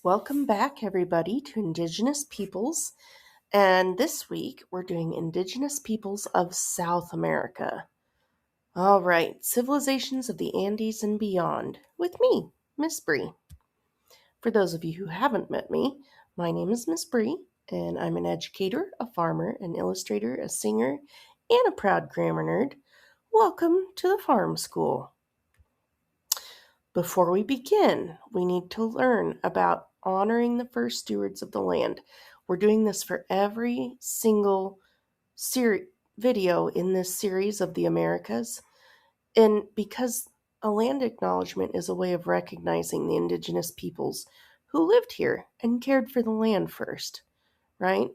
Welcome back, everybody, to Indigenous Peoples. And this week, we're doing Indigenous Peoples of South America. All right, Civilizations of the Andes and Beyond, with me, Miss Bree. For those of you who haven't met me, my name is Miss Bree, and I'm an educator, a farmer, an illustrator, a singer, and a proud grammar nerd. Welcome to the Farm School. Before we begin, we need to learn about honoring the first stewards of the land. We're doing this for every single video in this series of the Americas. And because a land acknowledgement is a way of recognizing the indigenous peoples who lived here and cared for the land first, right?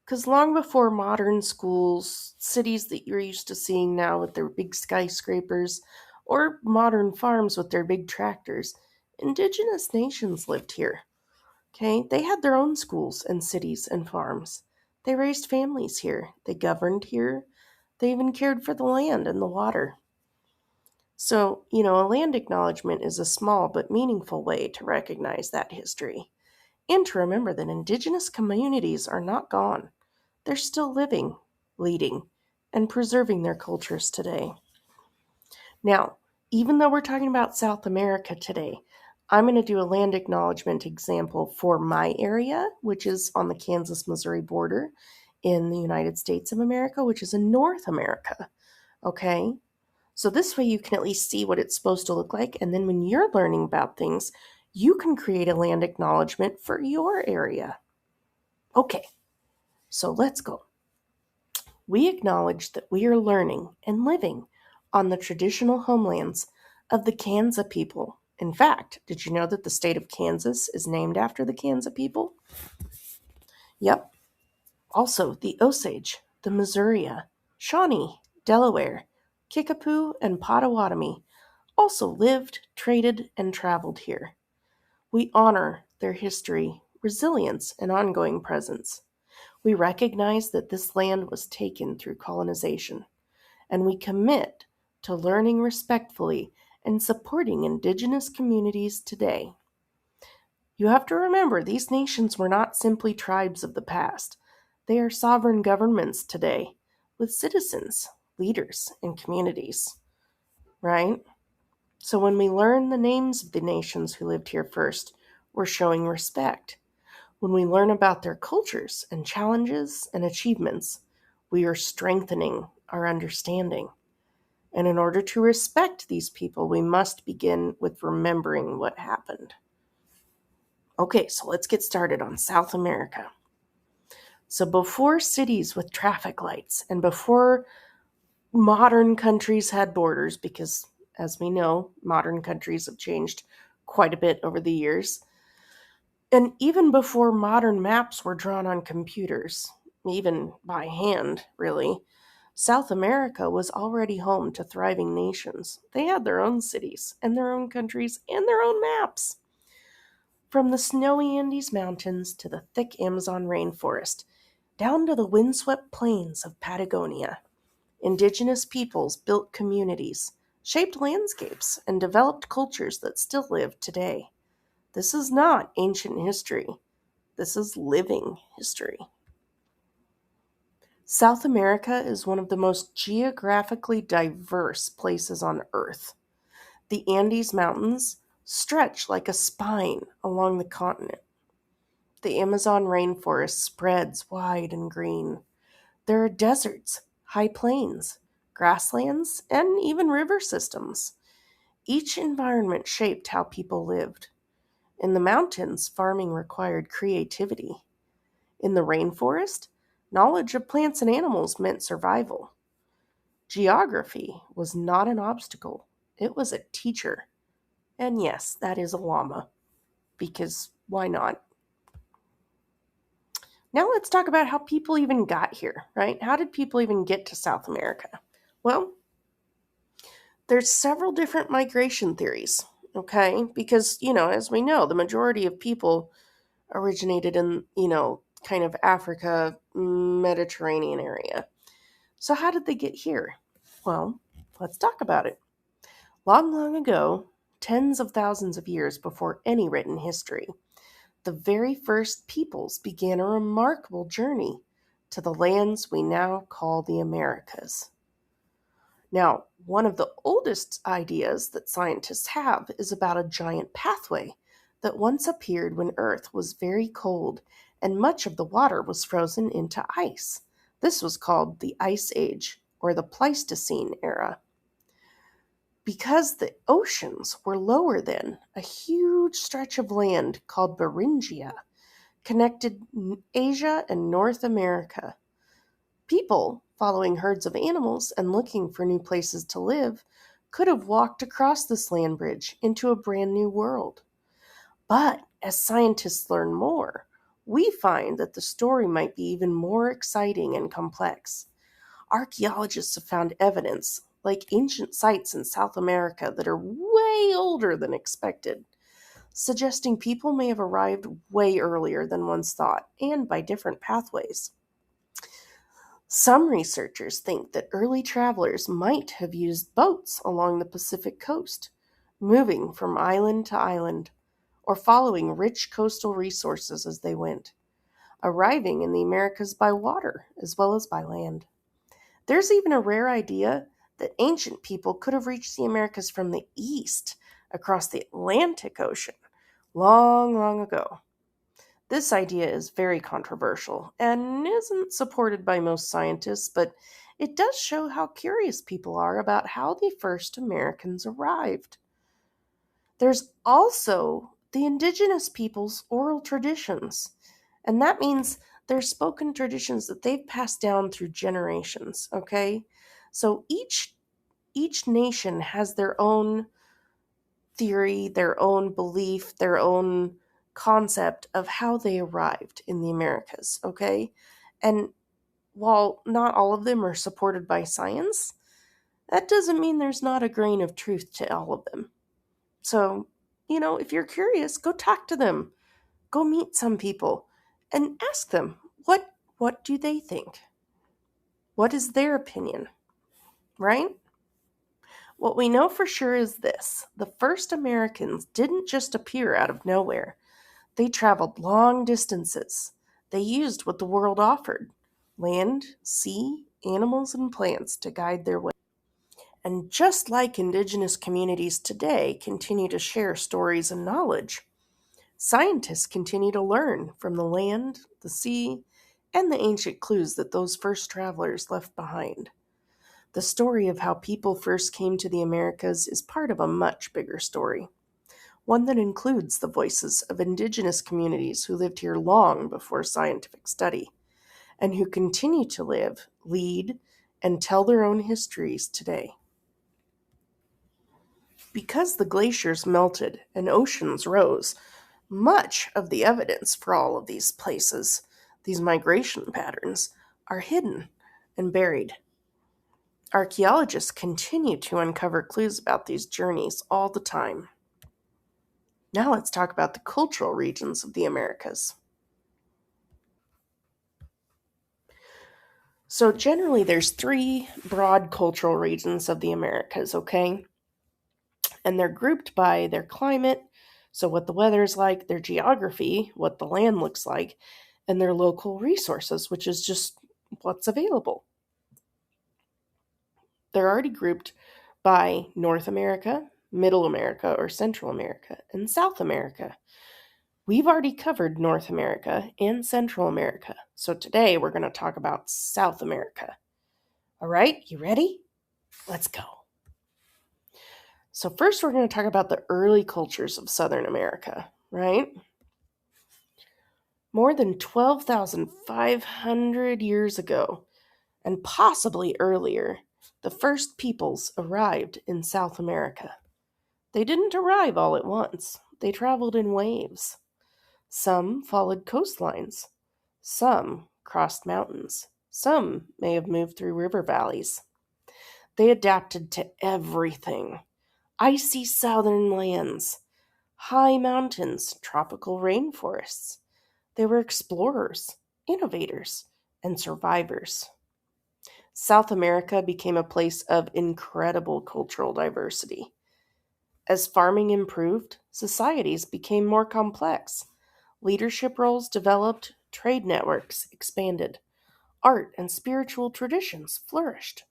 Because long before modern schools, cities that you're used to seeing now with their big skyscrapers, or modern farms with their big tractors, indigenous nations lived here. Okay, they had their own schools and cities and farms. They raised families here. They governed here. They even cared for the land and the water. So, a land acknowledgement is a small but meaningful way to recognize that history and to remember that indigenous communities are not gone. They're still living, leading, and preserving their cultures today. Now, even though we're talking about South America today, I'm going to do a land acknowledgement example for my area, which is on the Kansas-Missouri border in the United States of America, which is in North America. Okay? So this way you can at least see what it's supposed to look like, and then when you're learning about things, you can create a land acknowledgement for your area. Okay, so let's go. We acknowledge that we are learning and living on the traditional homelands of the Kansa people. In fact, did you know that the state of Kansas is named after the Kansa people? Yep. Also, the Osage, the Missouri, Shawnee, Delaware, Kickapoo, and Potawatomi also lived, traded, and traveled here. We honor their history, resilience, and ongoing presence. We recognize that this land was taken through colonization, and we commit to learning respectfully and supporting indigenous communities today. You have to remember, these nations were not simply tribes of the past. They are sovereign governments today, with citizens, leaders, and communities. Right? So when we learn the names of the nations who lived here first, we're showing respect. When we learn about their cultures and challenges and achievements, we are strengthening our understanding. And in order to respect these people, we must begin with remembering what happened. Okay, so let's get started on South America. So before cities with traffic lights and before modern countries had borders, because as we know, modern countries have changed quite a bit over the years, and even before modern maps were drawn on computers, even by hand, really, South America was already home to thriving nations. They had their own cities and their own countries and their own maps. From the snowy Andes Mountains to the thick Amazon rainforest, down to the windswept plains of Patagonia, indigenous peoples built communities, shaped landscapes, and developed cultures that still live today. This is not ancient history. This is living history. South America is one of the most geographically diverse places on Earth. The Andes Mountains stretch like a spine along the continent. The Amazon rainforest spreads wide and green. There are deserts, high plains, grasslands, and even river systems. Each environment shaped how people lived. In the mountains, farming required creativity. In the rainforest, knowledge of plants and animals meant survival. Geography was not an obstacle, it was a teacher. And yes, that is a llama, because why not? Now let's talk about how people even got here, right? How did people even get to South America? Well, there's several different migration theories, okay? Because, as we know, the majority of people originated in, kind of Africa, Mediterranean area. So how did they get here? Well, let's talk about it. Long, long ago, tens of thousands of years before any written history, the very first peoples began a remarkable journey to the lands we now call the Americas. Now, one of the oldest ideas that scientists have is about a giant pathway that once appeared when Earth was very cold and much of the water was frozen into ice. This was called the Ice Age or the Pleistocene era. Because the oceans were lower then, a huge stretch of land called Beringia connected Asia and North America. People, following herds of animals and looking for new places to live, could have walked across this land bridge into a brand new world. But as scientists learn more, we find that the story might be even more exciting and complex. Archaeologists have found evidence, like ancient sites in South America, that are way older than expected, suggesting people may have arrived way earlier than once thought and by different pathways. Some researchers think that early travelers might have used boats along the Pacific coast, moving from island to island, or following rich coastal resources as they went, arriving in the Americas by water as well as by land. There's even a rare idea that ancient people could have reached the Americas from the east across the Atlantic Ocean long, long ago. This idea is very controversial and isn't supported by most scientists, but it does show how curious people are about how the first Americans arrived. There's also the indigenous people's oral traditions, and that means they're spoken traditions that they've passed down through generations, okay? So each nation has their own theory, their own belief, their own concept of how they arrived in the Americas, okay? And while not all of them are supported by science, that doesn't mean there's not a grain of truth to all of them. So, if you're curious, go talk to them. Go meet some people and ask them, what do they think? What is their opinion? Right? What we know for sure is this: the first Americans didn't just appear out of nowhere. They traveled long distances. They used what the world offered: land, sea, animals, and plants to guide their way. And just like indigenous communities today continue to share stories and knowledge, scientists continue to learn from the land, the sea, and the ancient clues that those first travelers left behind. The story of how people first came to the Americas is part of a much bigger story, one that includes the voices of indigenous communities who lived here long before scientific study, and who continue to live, lead, and tell their own histories today. Because the glaciers melted and oceans rose, much of the evidence for all of these places, these migration patterns, are hidden and buried. Archaeologists continue to uncover clues about these journeys all the time. Now let's talk about the cultural regions of the Americas. So generally there's three broad cultural regions of the Americas, okay? And they're grouped by their climate, so what the weather is like, their geography, what the land looks like, and their local resources, which is just what's available. They're already grouped by North America, Middle America or Central America, and South America. We've already covered North America and Central America, so today we're going to talk about South America. All right, you ready? Let's go. So first we're going to talk about the early cultures of Southern America, right? More than 12,500 years ago, and possibly earlier, the first peoples arrived in South America. They didn't arrive all at once. They traveled in waves. Some followed coastlines. Some crossed mountains. Some may have moved through river valleys. They adapted to everything: icy southern lands, high mountains, tropical rainforests. They were explorers, innovators, and survivors. South America became a place of incredible cultural diversity. As farming improved, societies became more complex. Leadership roles developed, trade networks expanded, art and spiritual traditions flourished.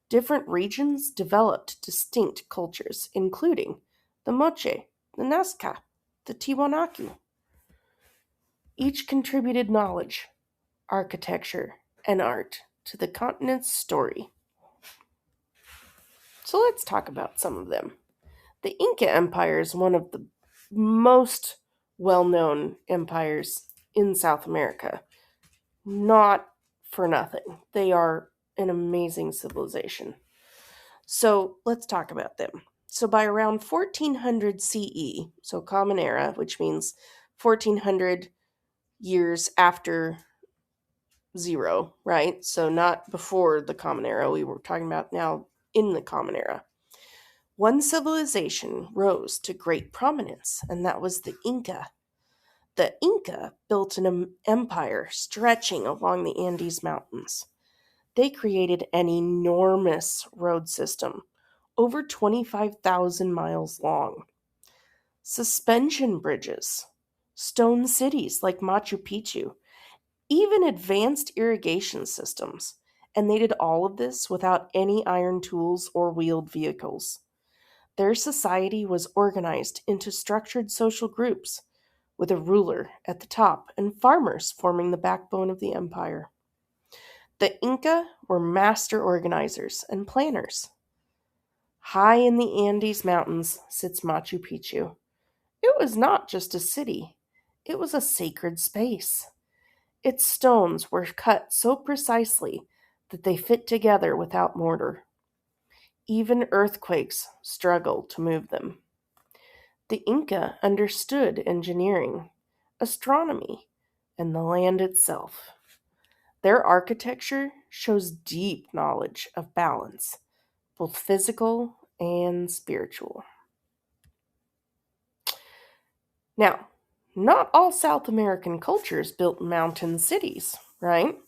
Different regions developed distinct cultures, including the Moche, the Nazca, the Tiwanaku. Each contributed knowledge, architecture, and art to the continent's story. So let's talk about some of them. The Inca Empire is one of the most well known empires in South America. Not for nothing. They are an amazing civilization. So let's talk about them. So by around 1400 CE, so Common Era, which means 1400 years after zero, right? So not before the Common Era. We were talking about now in the Common Era. One civilization rose to great prominence, and that was the Inca. The Inca built an empire stretching along the Andes Mountains. They created an enormous road system, over 25,000 miles long. Suspension bridges, stone cities like Machu Picchu, even advanced irrigation systems. And they did all of this without any iron tools or wheeled vehicles. Their society was organized into structured social groups, with a ruler at the top and farmers forming the backbone of the empire. The Inca were master organizers and planners. High in the Andes Mountains sits Machu Picchu. It was not just a city, it was a sacred space. Its stones were cut so precisely that they fit together without mortar. Even earthquakes struggled to move them. The Inca understood engineering, astronomy, and the land itself. Their architecture shows deep knowledge of balance, both physical and spiritual. Now, not all South American cultures built mountain cities, right?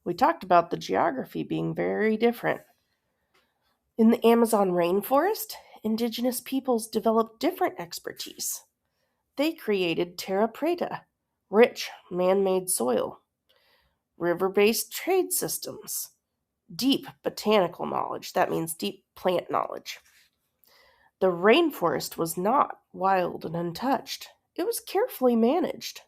We talked about the geography being very different. In the Amazon rainforest, indigenous peoples developed different expertise. They created terra preta, rich man made soil, river based trade systems, deep botanical knowledge, that means deep plant knowledge. The rainforest was not wild and untouched, it was carefully managed.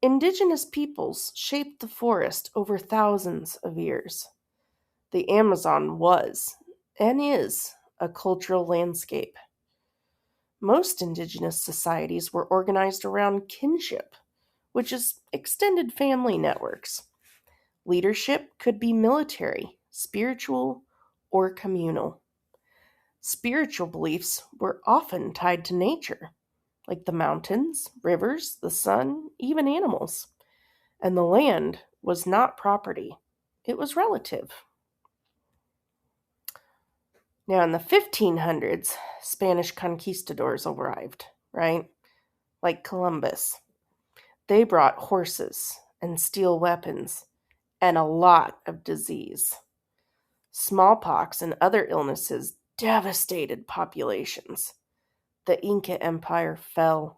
Indigenous peoples shaped the forest over thousands of years. The Amazon was, and is, a cultural landscape. Most indigenous societies were organized around kinship, which is extended family networks. Leadership could be military, spiritual, or communal. Spiritual beliefs were often tied to nature, like the mountains, rivers, the sun, even animals. And the land was not property, it was relative. Now, in the 1500s, Spanish conquistadors arrived, right? Like Columbus. They brought horses and steel weapons and a lot of disease. Smallpox and other illnesses devastated populations. The Inca Empire fell.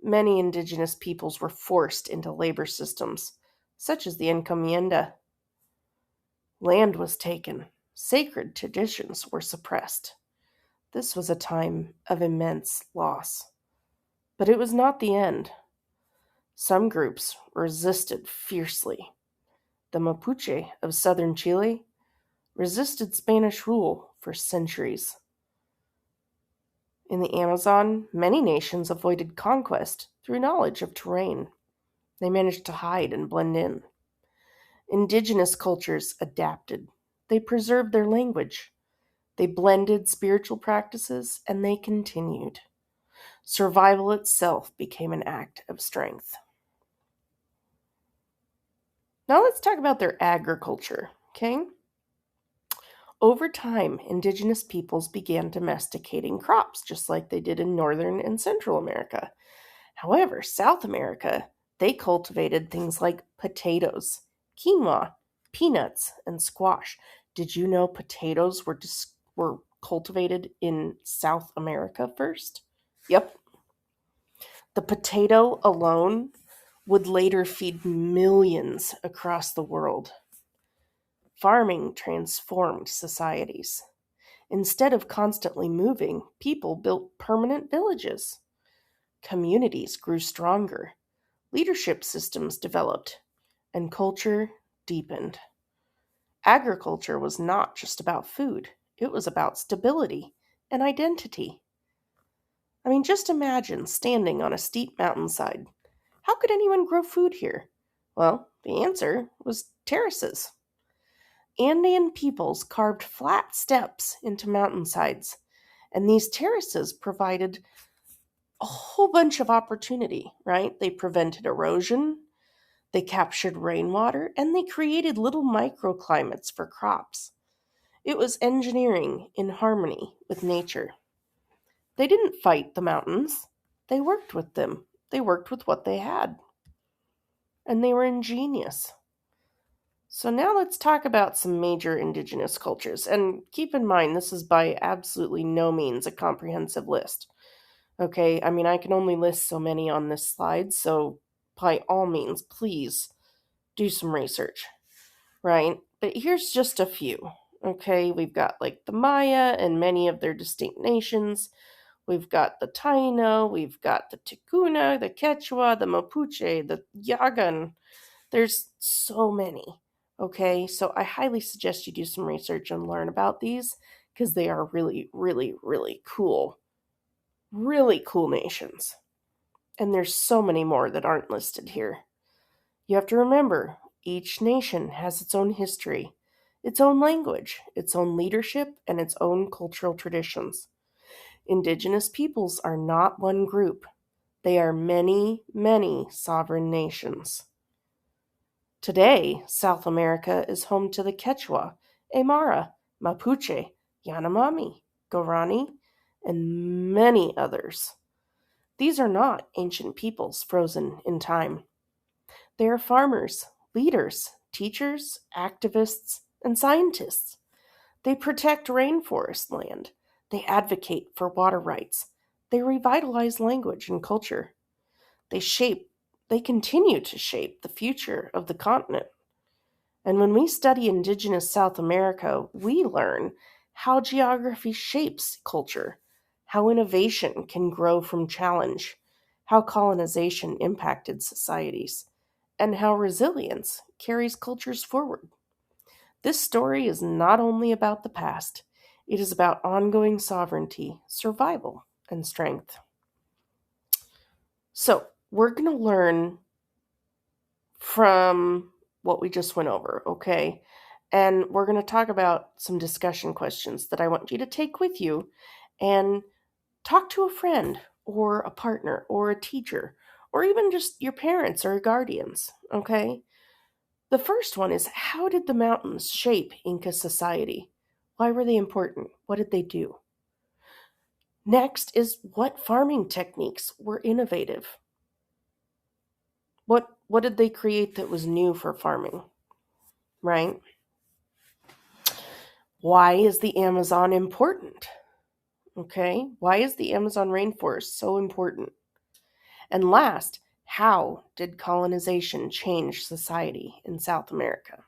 Many indigenous peoples were forced into labor systems, such as the encomienda. Land was taken. Sacred traditions were suppressed. This was a time of immense loss. But it was not the end. Some groups resisted fiercely. The Mapuche of southern Chile resisted Spanish rule for centuries. In the Amazon, many nations avoided conquest through knowledge of terrain. They managed to hide and blend in. Indigenous cultures adapted. They preserved their language. They blended spiritual practices, and they continued. Survival itself became an act of strength. Now let's talk about their agriculture, okay? Over time, indigenous peoples began domesticating crops, just like they did in Northern and Central America. However, South America, they cultivated things like potatoes, quinoa, peanuts, and squash. Did you know potatoes were cultivated in South America first? Yep. The potato alone would later feed millions across the world. Farming transformed societies. Instead of constantly moving, people built permanent villages. Communities grew stronger. Leadership systems developed, and culture deepened. Agriculture was not just about food, it was about stability and identity. I mean, just imagine standing on a steep mountainside. How could anyone grow food here? Well, the answer was terraces. Andean peoples carved flat steps into mountainsides, and these terraces provided a whole bunch of opportunity, right? They prevented erosion, they captured rainwater, and they created little microclimates for crops. It was engineering in harmony with nature. They didn't fight the mountains, they worked with them. They worked with what they had, and they were ingenious. So now let's talk about some major indigenous cultures. And keep in mind, this is by absolutely no means a comprehensive list. Okay, I mean, I can only list so many on this slide, so by all means, please do some research, right? But here's just a few. Okay, we've got like the Maya and many of their distinct nations. We've got the Taino, we've got the Ticuna, the Quechua, the Mapuche, the Yagan. There's so many. Okay, so I highly suggest you do some research and learn about these because they are really, really, really cool. Really cool nations. And there's so many more that aren't listed here. You have to remember, each nation has its own history, its own language, its own leadership, and its own cultural traditions. Indigenous peoples are not one group. They are many, many sovereign nations. Today, South America is home to the Quechua, Aymara, Mapuche, Yanomami, Guarani, and many others. These are not ancient peoples frozen in time. They are farmers, leaders, teachers, activists, and scientists. They protect rainforest land. They advocate for water rights. They revitalize language and culture. They continue to shape the future of the continent. And when we study Indigenous South America, we learn how geography shapes culture, how innovation can grow from challenge, how colonization impacted societies, and how resilience carries cultures forward. This story is not only about the past, it is about ongoing sovereignty, survival, and strength. So, we're going to learn from what we just went over, okay? And we're going to talk about some discussion questions that I want you to take with you and talk to a friend or a partner or a teacher or even just your parents or guardians, okay? The first one is, how did the mountains shape Inca society? Why were they important? What did they do? Next is, what farming techniques were innovative? What did they create that was new for farming? Right? Why is the Amazon important? Okay? Why is the Amazon rainforest so important? And last, how did colonization change society in South America?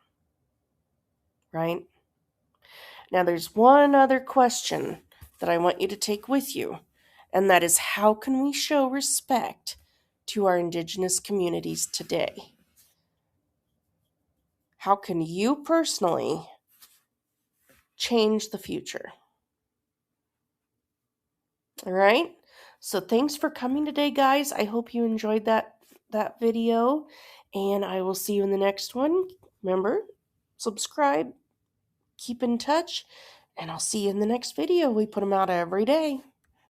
Right? Now, there's one other question that I want you to take with you, and that is, how can we show respect to our Indigenous communities today? How can you personally change the future? All right? So thanks for coming today, guys. I hope you enjoyed that video, and I will see you in the next one. Remember, subscribe, keep in touch, and I'll see you in the next video. We put them out every day.